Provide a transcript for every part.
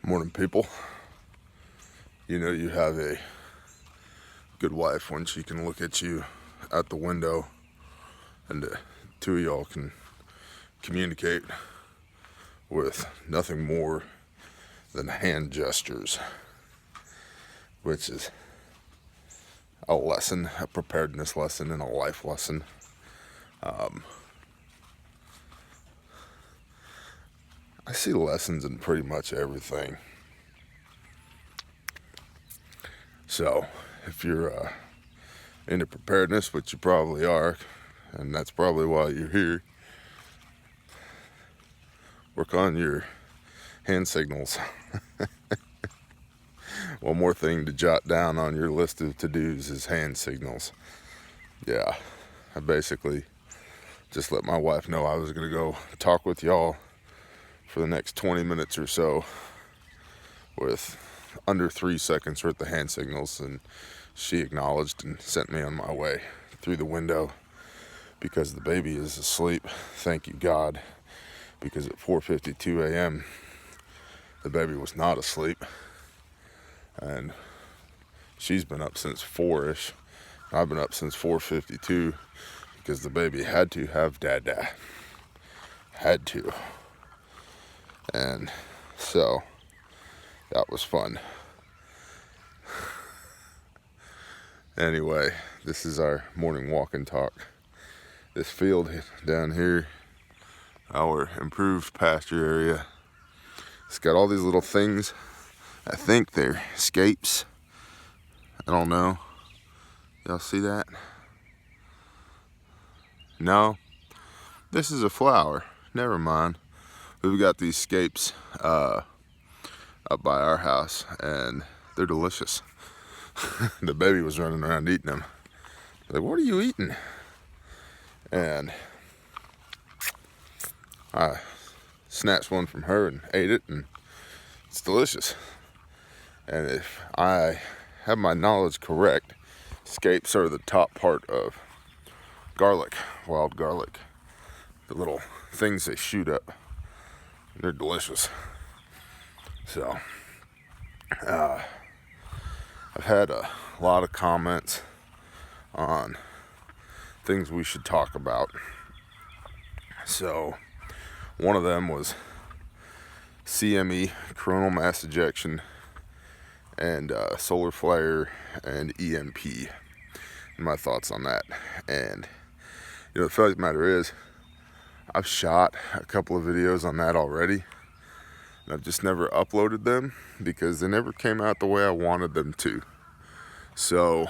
Morning, people. You know you have a good wife when she can look at you out the window and the two of y'all can communicate with nothing more than hand gestures, which is a lesson, a preparedness lesson, and a life lesson. I see lessons in pretty much everything. So if you're into preparedness, which you probably are, and that's probably why you're here, work on your hand signals. One more thing to jot down on your list of to-dos is hand signals. Yeah, I basically just let my wife know I was going to go talk with y'all for the next 20 minutes or so with under 3 seconds worth of hand signals, and she acknowledged and sent me on my way through the window because the baby is asleep. Thank you, God, because at 4:52 a.m. the baby was not asleep, and she's been up since 4-ish. I've been up since 4:52 because the baby had to have dada. Had to. And so that was fun. Anyway, this is our morning walk and talk. This field down here, our improved pasture area, it's got all these little things. I think they're scapes. I don't know. Y'all see that? No? This is a flower. Never mind. We've got these scapes up by our house, and they're delicious. The baby was running around eating them. Like, what are you eating? And I snatched one from her and ate it, and it's delicious. And if I have my knowledge correct, scapes are the top part of garlic, wild garlic. The little things they shoot up. They're delicious. So, I've had a lot of comments on things we should talk about. So, one of them was CME, coronal mass ejection, and solar flare, and EMP, and my thoughts on that. And, the fact of the matter is, I've shot a couple of videos on that already, and I've just never uploaded them because they never came out the way I wanted them to. So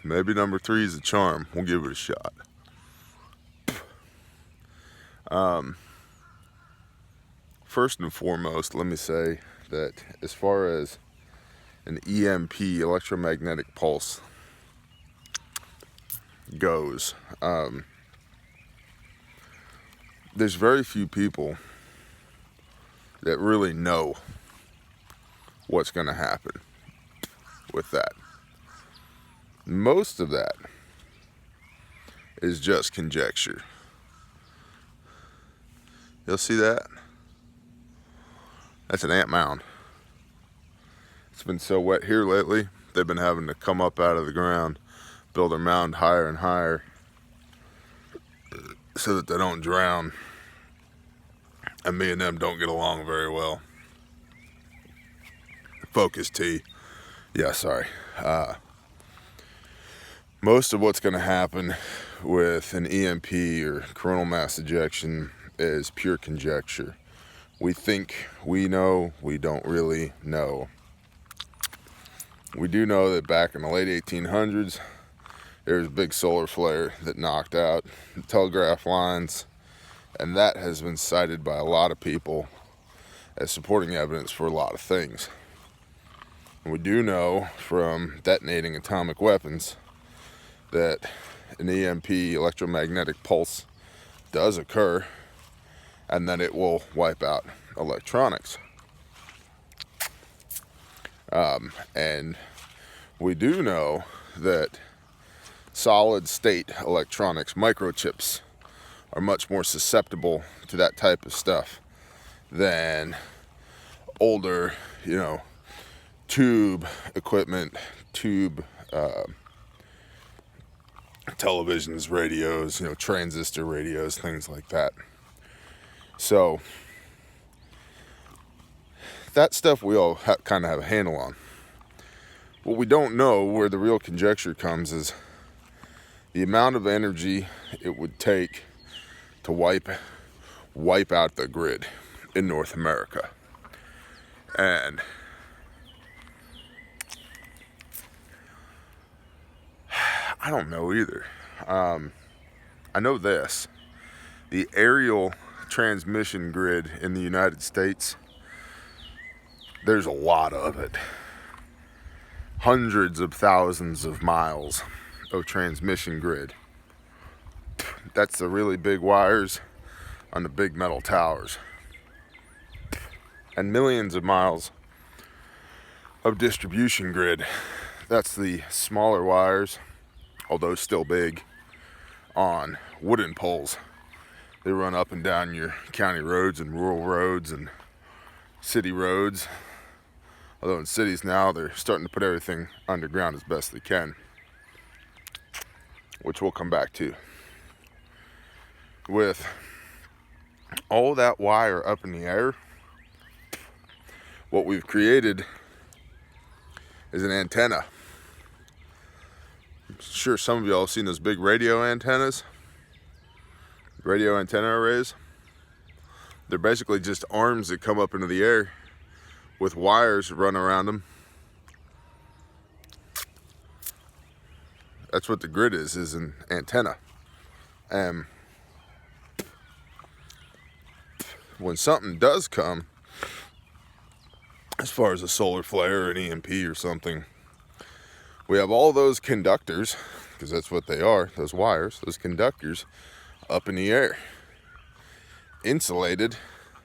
maybe number 3 is a charm. We'll give it a shot. First and foremost, let me say that as far as an EMP, electromagnetic pulse, goes, there's very few people that really know what's going to happen with that. Most of that is just conjecture. You'll see that? That's an ant mound. It's been so wet here lately, they've been having to come up out of the ground, build their mound higher and higher so that they don't drown. And me and them don't get along very well. Focus T. Yeah, sorry. Most of what's going to happen with an EMP or coronal mass ejection is pure conjecture. We think we know, we don't really know. We do know that back in the late 1800s, there was a big solar flare that knocked out the telegraph lines, and that has been cited by a lot of people as supporting evidence for a lot of things. And we do know from detonating atomic weapons that an EMP, electromagnetic pulse, does occur, and that it will wipe out electronics. And we do know that solid state electronics, microchips, are much more susceptible to that type of stuff than older, you know, tube equipment, tube televisions, radios, you know, transistor radios, things like that. So that stuff we all kind of have a handle on. What we don't know, where the real conjecture comes, is the amount of energy it would take to wipe out the grid in North America. And I don't know either. I know this. The aerial transmission grid in the United States, there's a lot of it. Hundreds of thousands of miles of transmission grid. That's the really big wires on the big metal towers. And millions of miles of distribution grid. That's the smaller wires, although still big, on wooden poles. They run up and down your county roads and rural roads and city roads. Although in cities now, they're starting to put everything underground as best they can, which we'll come back to. With all that wire up in the air, what we've created is an antenna. I'm sure some of y'all have seen those big radio antennas, radio antenna arrays. They're basically just arms that come up into the air with wires run around them. That's what the grid is an antenna. And when something does come, as far as a solar flare or an EMP or something, we have all those conductors, because that's what they are, those wires, those conductors, up in the air, insulated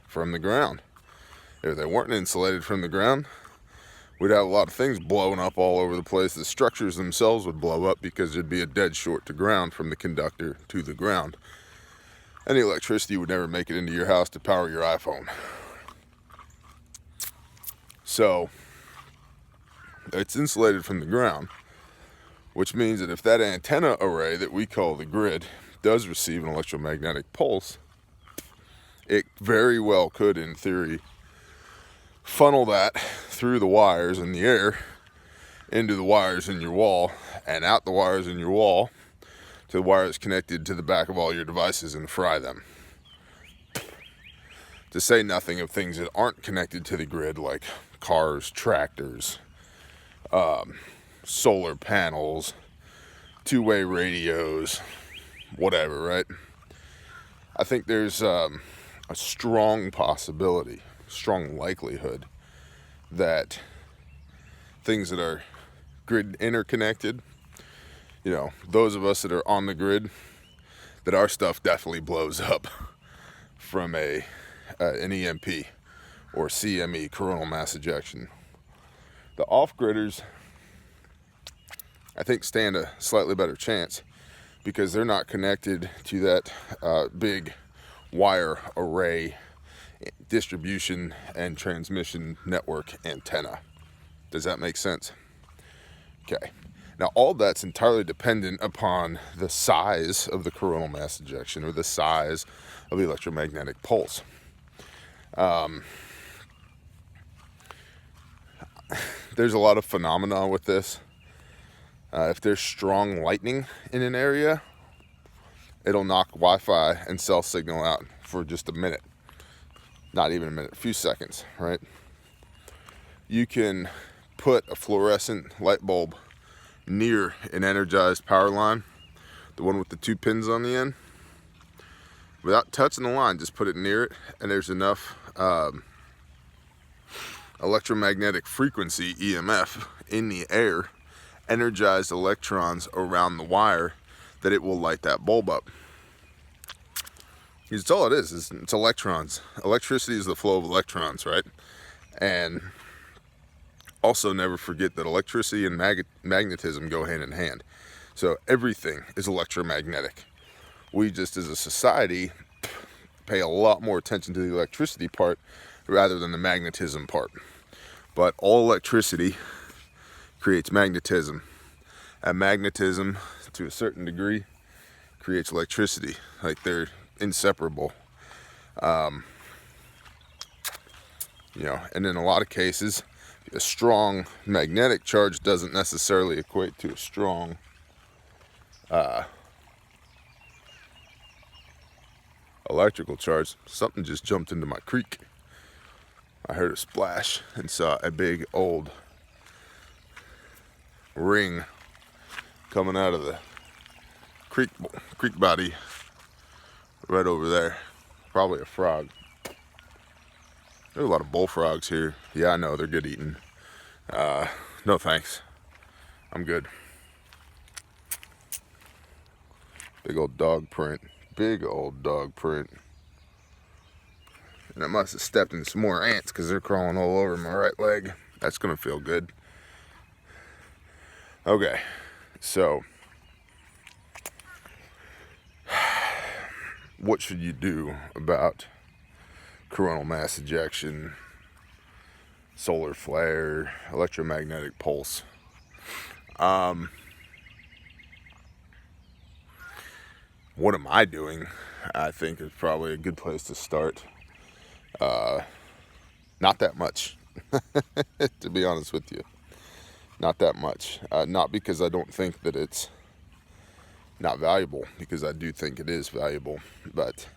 from the ground. If they weren't insulated from the ground, we'd have a lot of things blowing up all over the place. The structures themselves would blow up because there'd be a dead short to ground from the conductor to the ground. And the electricity would never make it into your house to power your iPhone. So it's insulated from the ground, which means that if that antenna array that we call the grid does receive an electromagnetic pulse, it very well could, in theory, funnel that through the wires in the air into the wires in your wall and out the wires in your wall to the wires connected to the back of all your devices and fry them. To say nothing of things that aren't connected to the grid, like cars, tractors, solar panels, two-way radios, whatever, right? I think there's a strong possibility, strong likelihood that things that are grid interconnected, you know, those of us that are on the grid, that our stuff definitely blows up from an EMP or CME, coronal mass ejection. The off-gridders, I think, stand a slightly better chance because they're not connected to that big wire array distribution and transmission network antenna. Does that make sense? Okay. Now, all that's entirely dependent upon the size of the coronal mass ejection or the size of the electromagnetic pulse. There's a lot of phenomena with this. If there's strong lightning in an area, it'll knock Wi-Fi and cell signal out for just a minute. Not even a minute, a few seconds, right? You can put a fluorescent light bulb near an energized power line, the one with the 2 pins on the end, without touching the line. Just put it near it, and there's enough electromagnetic frequency, EMF, in the air, energized electrons around the wire, that it will light that bulb up. It's all it is. It's electrons. Electricity is the flow of electrons, right? And also never forget that electricity and magnetism go hand in hand. So everything is electromagnetic. We just, as a society, pay a lot more attention to the electricity part rather than the magnetism part. But all electricity creates magnetism, and magnetism, to a certain degree, creates electricity. Like, they're inseparable. You know, and in a lot of cases, a strong magnetic charge doesn't necessarily equate to a strong electrical charge. Something just jumped into my creek. I heard a splash and saw a big old ring coming out of the creek body right over there. Probably a frog. There's a lot of bullfrogs here. Yeah, I know, they're good eating. No thanks. I'm good. Big old dog print. Big old dog print. And I must have stepped in some more ants because they're crawling all over my right leg. That's gonna feel good. Okay, so what should you do about coronal mass ejection, solar flare, electromagnetic pulse? What am I doing? I think is probably a good place to start. Not that much, to be honest with you. Not that much. Not because I don't think that it's not valuable, because I do think it is valuable, but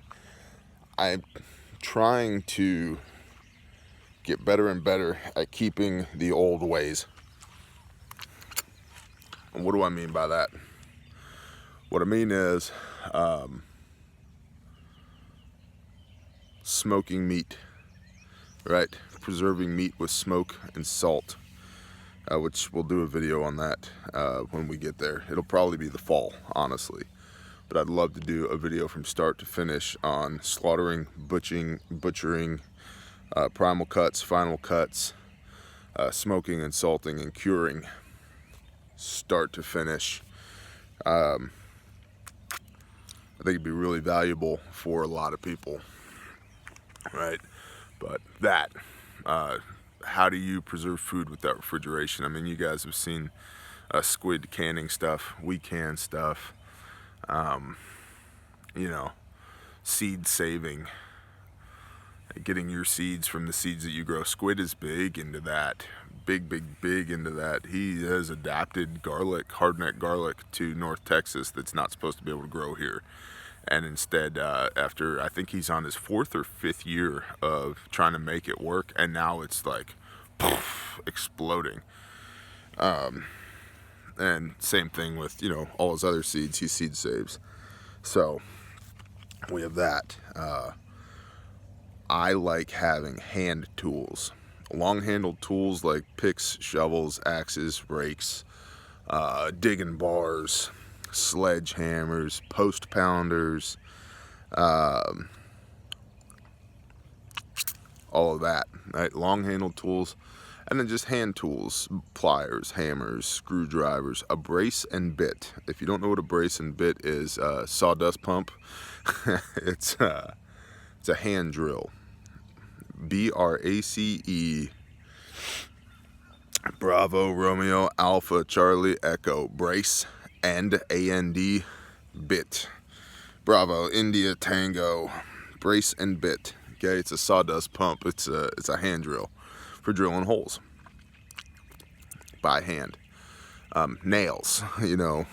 I'm trying to get better and better at keeping the old ways. And what do I mean by that? What I mean is smoking meat, right? Preserving meat with smoke and salt, which we'll do a video on that when we get there. It'll probably be the fall, honestly. But I'd love to do a video from start to finish on slaughtering, butchering, primal cuts, final cuts, smoking and salting and curing, start to finish. I think it'd be really valuable for a lot of people, right? But that, how do you preserve food without refrigeration? I mean, you guys have seen squid canning stuff, we can stuff, you know, seed saving, getting your seeds from the seeds that you grow. Squid is big into that, big into that. He has adapted garlic, hardneck garlic, to North Texas that's not supposed to be able to grow here. And instead, after, I think he's on his 4th or 5th year of trying to make it work, and now it's like poof, exploding. And same thing with, you know, all his other seeds, he seed saves. So we have that. I like having hand tools, long-handled tools like picks, shovels, axes, rakes, digging bars, sledgehammers, post pounders, all of that, right? Long-handled tools, and then just hand tools, pliers, hammers, screwdrivers, a brace and bit. If you don't know what a brace and bit is, sawdust pump. It's a hand drill. BRACE, Bravo, Romeo, Alpha, Charlie, Echo, brace, and AND, bit. Bravo, India, Tango, brace and bit. Okay, it's a sawdust pump. It's a hand drill for drilling holes by hand. Nails, you know,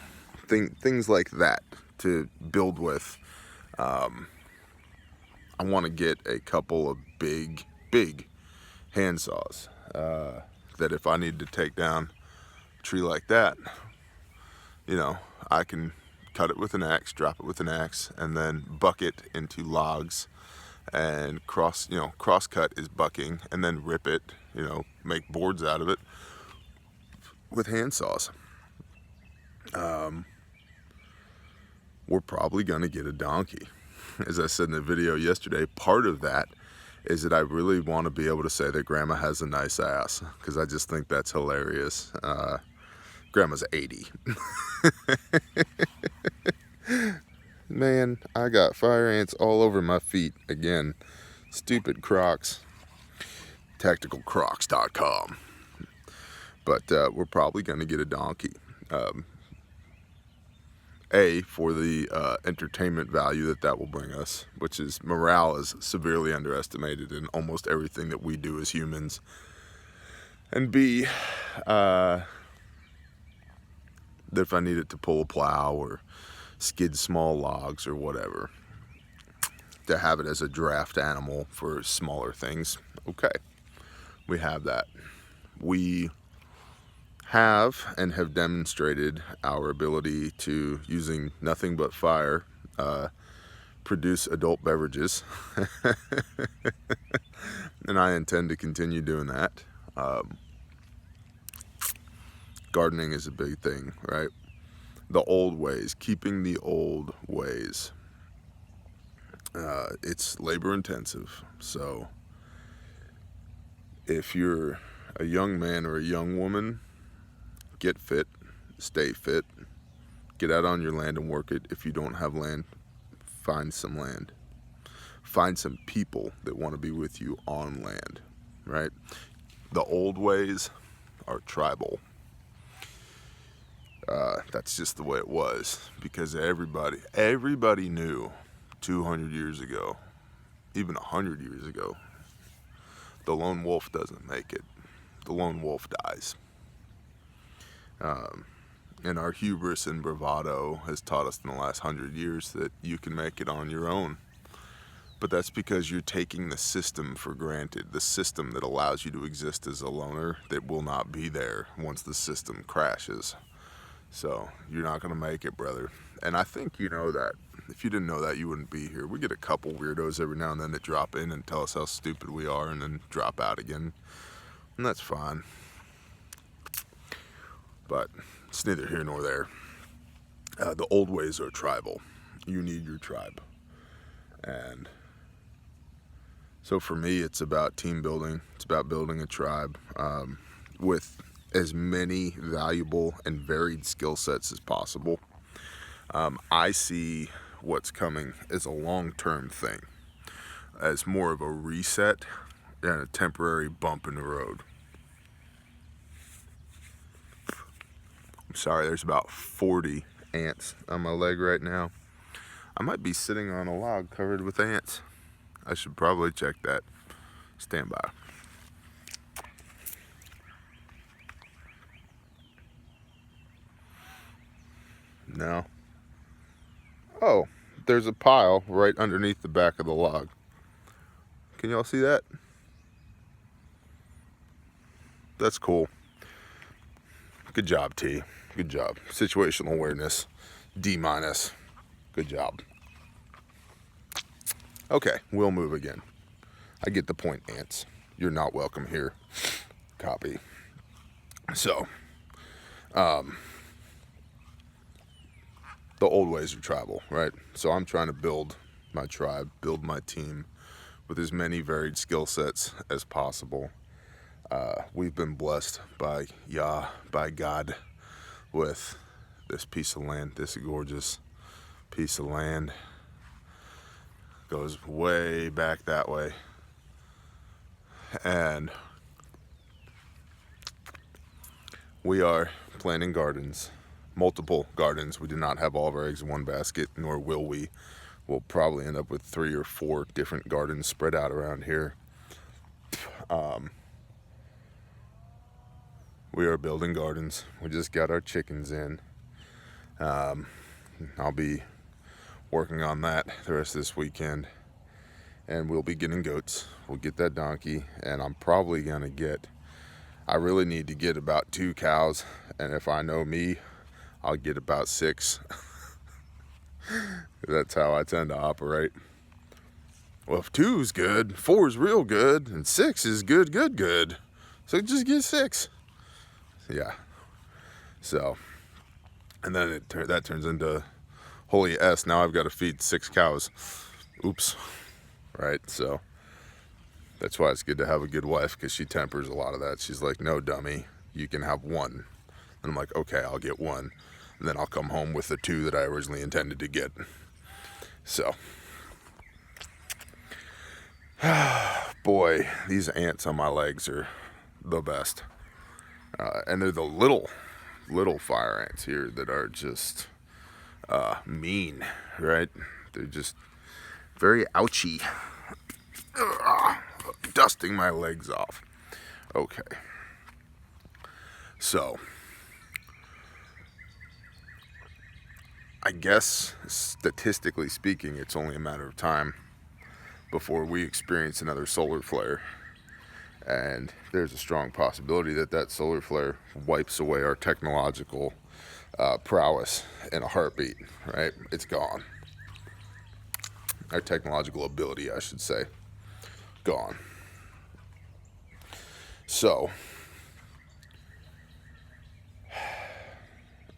things like that to build with. I want to get a couple of big hand saws that if I need to take down a tree like that, you know, I can cut it with an axe, drop it with an axe, and then buck it into logs, and cross cut is bucking, and then rip it, you know, make boards out of it with hand saws. We're probably gonna get a donkey. As I said in the video yesterday, part of that is that I really want to be able to say that Grandma has a nice ass, because I just think that's hilarious. Grandma's 80. Man, I got fire ants all over my feet again. Stupid Crocs. tacticalcrocs.com. But we're probably going to get a donkey. For the entertainment value that will bring us, which is morale is severely underestimated in almost everything that we do as humans. And B, that if I needed to pull a plow or skid small logs or whatever, to have it as a draft animal for smaller things. Okay, we have that. We have and have demonstrated our ability to, using nothing but fire, produce adult beverages. And I intend to continue doing that. Gardening is a big thing, right? The old ways, keeping the old ways. It's labor intensive. So if you're a young man or a young woman, get fit, stay fit, get out on your land and work it. If you don't have land, find some land. Find some people that want to be with you on land, right? The old ways are tribal. That's just the way it was, because everybody knew 200 years ago, even 100 years ago, the lone wolf doesn't make it. The lone wolf dies. And our hubris and bravado has taught us in the last 100 years that you can make it on your own. But that's because you're taking the system for granted, the system that allows you to exist as a loner that will not be there once the system crashes. So you're not going to make it, brother. And I think you know that. If you didn't know that, you wouldn't be here. We get a couple weirdos every now and then that drop in and tell us how stupid we are and then drop out again. And that's fine. But it's neither here nor there. The old ways are tribal. You need your tribe. And so for me, it's about team building. It's about building a tribe with as many valuable and varied skill sets as possible. I see what's coming as a long-term thing, as more of a reset than a temporary bump in the road. I'm sorry, there's about 40 ants on my leg right now. I might be sitting on a log covered with ants. I should probably check that. Stand by. No. Oh, there's a pile right underneath the back of the log. Can y'all see that? That's cool. Good job, T. Good job. Situational awareness, D-. Good job. Okay, we'll move again. I get the point, ants. You're not welcome here. Copy. So, the old ways of travel, right? So I'm trying to build my tribe, build my team with as many varied skill sets as possible. We've been blessed by God, with this piece of land, this gorgeous piece of land. Goes way back that way. And we are planting gardens, multiple gardens. We do not have all of our eggs in one basket, nor will we. We'll probably end up with 3 or 4 different gardens spread out around here. We are building gardens. We just got our chickens in. I'll be working on that the rest of this weekend. And we'll be getting goats. We'll get that donkey. And I'm probably going to get, I really need to get about 2 cows. And if I know me, I'll get about 6. That's how I tend to operate. Well, if 2 is good, 4 is real good, and 6 is good. So just get 6. Yeah. So, and then that turns into holy S. Now I've got to feed 6 cows. Oops. Right? So that's why it's good to have a good wife, because she tempers a lot of that. She's like, no, dummy, you can have 1. And I'm like, okay, I'll get 1. And then I'll come home with the 2 that I originally intended to get. So, boy, these ants on my legs are the best. And they're the little fire ants here that are just mean, right? They're just very ouchy. Dusting my legs off. Okay. So, I guess statistically speaking, it's only a matter of time before we experience another solar flare. And there's a strong possibility that that solar flare wipes away our technological prowess in a heartbeat, right? It's gone. Our technological ability, I should say, gone. So,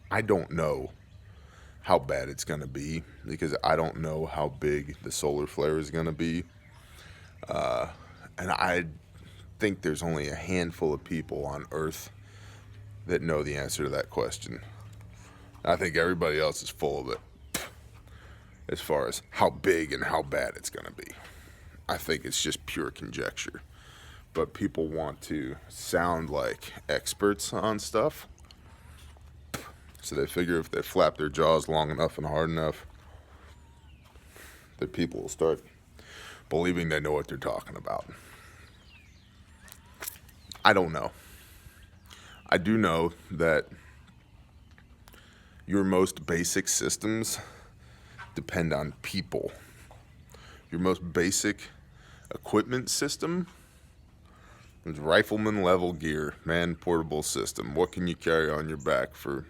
I don't know how bad it's going to be because I don't know how big the solar flare is going to be. And I think there's only a handful of people on Earth that know the answer to that question. I think everybody else is full of it as far as how big and how bad it's going to be. I think it's just pure conjecture. But people want to sound like experts on stuff. So they figure if they flap their jaws long enough and hard enough, that people will start believing they know what they're talking about. I don't know. I do know that your most basic systems depend on people. Your most basic equipment system is rifleman level gear, man portable system. What can you carry on your back for,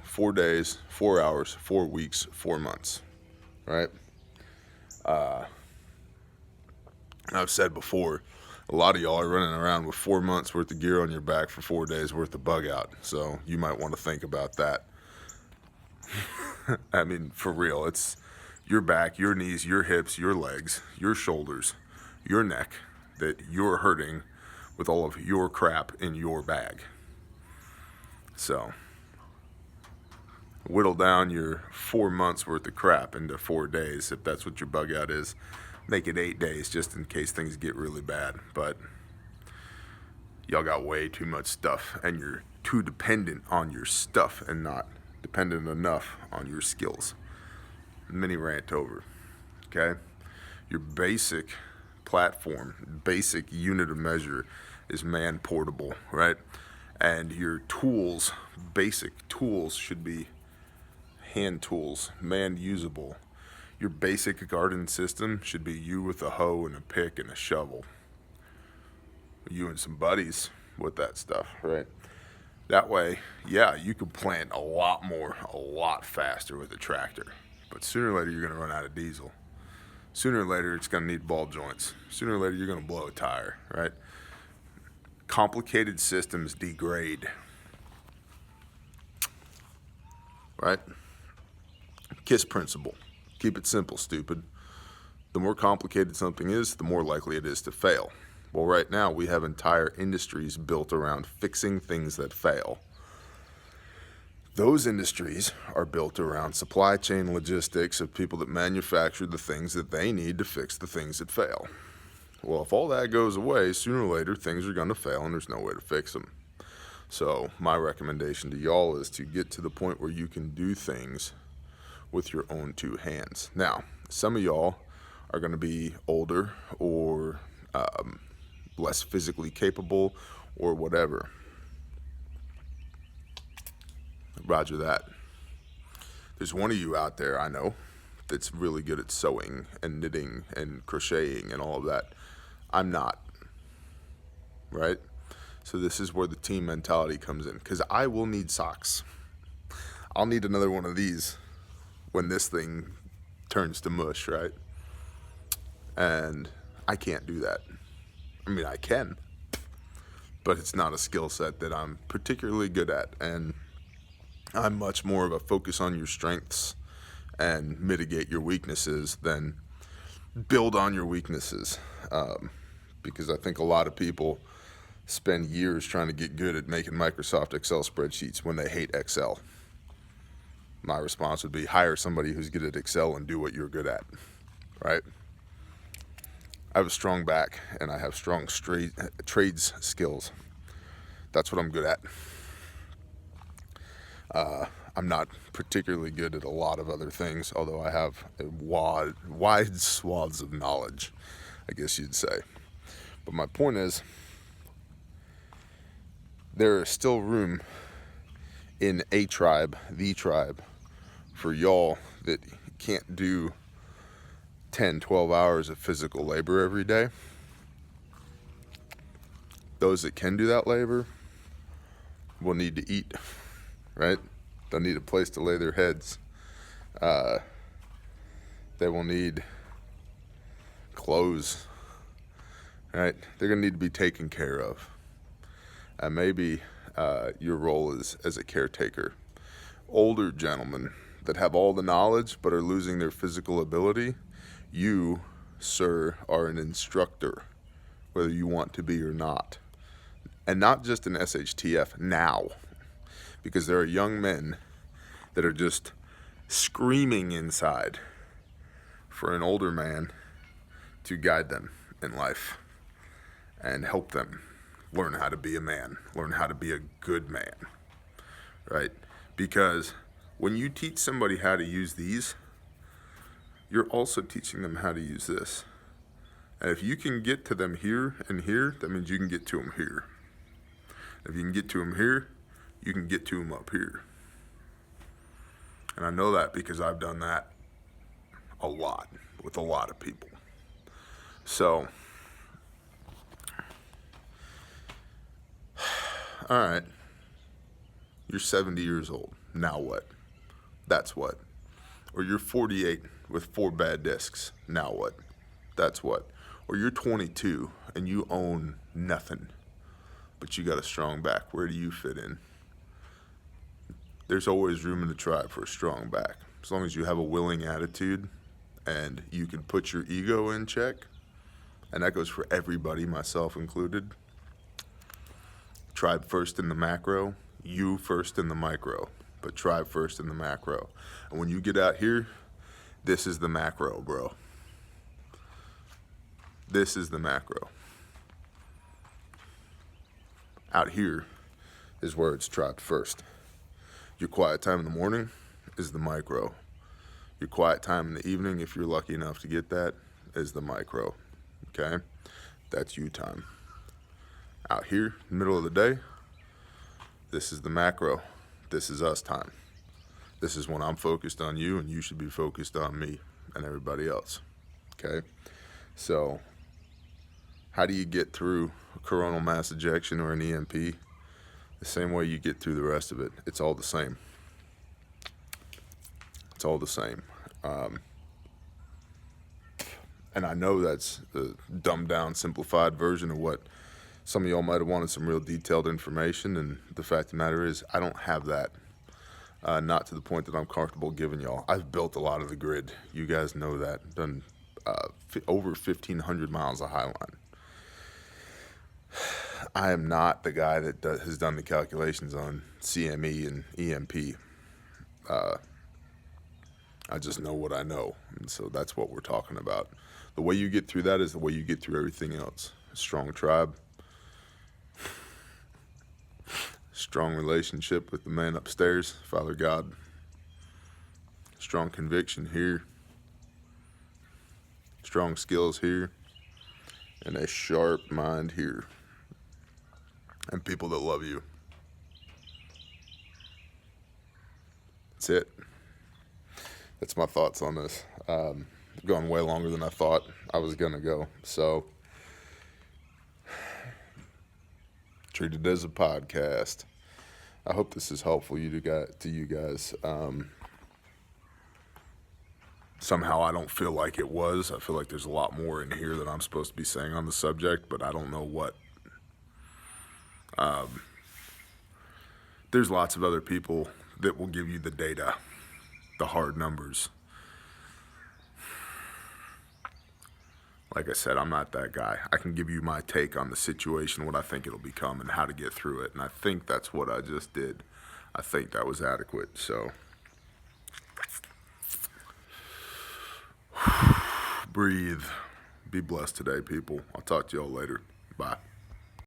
4 days, 4 hours, 4 weeks, 4 months, right? I've said before, a lot of y'all are running around with 4 months worth of gear on your back for 4 days worth of bug out. So you might want to think about that. I mean, for real, it's your back, your knees, your hips, your legs, your shoulders, your neck that you're hurting with all of your crap in your bag. So whittle down your 4 months worth of crap into 4 days if that's what your bug out is. Make it 8 days just in case things get really bad. But y'all got way too much stuff and you're too dependent on your stuff and not dependent enough on your skills. Mini rant over. Okay? Your basic platform, basic unit of measure is man portable, right? And your tools, basic tools, should be hand tools, man usable. Your basic garden system should be you with a hoe and a pick and a shovel. You and some buddies with that stuff, right? That way, yeah, you could plant a lot more, a lot faster with a tractor. But sooner or later, you're going to run out of diesel. Sooner or later, it's going to need ball joints. Sooner or later, you're going to blow a tire, right? Complicated systems degrade, right? KISS principle. Keep it simple, stupid. The more complicated something is, the more likely it is to fail. Well, right now, we have entire industries built around fixing things that fail. Those industries are built around supply chain logistics of people that manufacture the things that they need to fix the things that fail. Well, if all that goes away, sooner or later, things are going to fail and there's no way to fix them. So my recommendation to y'all is to get to the point where you can do things with your own two hands. Now, some of y'all are going to be older or less physically capable or whatever. Roger that. There's one of you out there I know that's really good at sewing and knitting and crocheting and all of that. I'm not, right? So this is where the team mentality comes in, because I will need socks. I'll need another one of these when this thing turns to mush, right? And I can't do that. I mean, I can, but it's not a skill set that I'm particularly good at. And I'm much more of a focus on your strengths and mitigate your weaknesses than build on your weaknesses. Because I think a lot of people spend years trying to get good at making Microsoft Excel spreadsheets when they hate Excel. My response would be hire somebody who's good at Excel and do what you're good at, right? I have a strong back and I have strong trades skills. That's what I'm good at. I'm not particularly good at a lot of other things, although I have a wide swaths of knowledge, I guess you'd say. But my point is, there is still room in a tribe, the tribe, for y'all that can't do 10, 12 hours of physical labor every day. Those that can do that labor will need to eat, right? They'll need a place to lay their heads. They will need clothes, right? They're going to need to be taken care of. And maybe your role is as a caretaker. Older gentlemen that have all the knowledge but are losing their physical ability, you, sir, are an instructor, whether you want to be or not. And not just in SHTF now, because there are young men that are just screaming inside for an older man to guide them in life and help them learn how to be a man, learn how to be a good man, right? Because when you teach somebody how to use these, you're also teaching them how to use this. And if you can get to them here and here, that means you can get to them here. If you can get to them here, you can get to them up here. And I know that because I've done that a lot with a lot of people. So, all right, you're 70 years old. Now what? That's what. Or you're 48 with 4 bad discs. Now what? That's what. Or you're 22 and you own nothing, but you got a strong back. Where do you fit in? There's always room in the tribe for a strong back. As long as you have a willing attitude and you can put your ego in check, and that goes for everybody, myself included. Tribe first in the macro, you first in the micro, but tribe first in the macro. And when you get out here, this is the macro, bro. This is the macro. Out here is where it's tribe first. Your quiet time in the morning is the micro. Your quiet time in the evening, if you're lucky enough to get that, is the micro. Okay? That's you time. Out here, middle of the day, this is the macro. This is us time. This is when I'm focused on you and you should be focused on me and everybody else. Okay? So, how do you get through a coronal mass ejection or an EMP? The same way you get through the rest of it. It's all the same. It's all the same. And I know that's a dumbed down, simplified version of what some of y'all might have wanted, some real detailed information. And the fact of the matter is, I don't have that. Not to the point that I'm comfortable giving y'all. I've built a lot of the grid. You guys know that. Done over 1,500 miles of highline. I am not the guy that has done the calculations on CME and EMP. I just know what I know, and so that's what we're talking about. The way you get through that is the way you get through everything else. A strong tribe, strong relationship with the man upstairs, Father God, strong conviction here, strong skills here, and a sharp mind here. And people that love you. That's it. That's my thoughts on this. Gone way longer than I thought I was gonna go. So, treat it as a podcast. I hope this is helpful to you guys. Somehow I don't feel like it was. I feel like there's a lot more in here that I'm supposed to be saying on the subject, but I don't know what. There's lots of other people that will give you the data, the hard numbers. Like I said, I'm not that guy. I can give you my take on the situation, what I think it'll become, and how to get through it. And I think that's what I just did. I think that was adequate. So, breathe. Be blessed today, people. I'll talk to y'all later. Bye.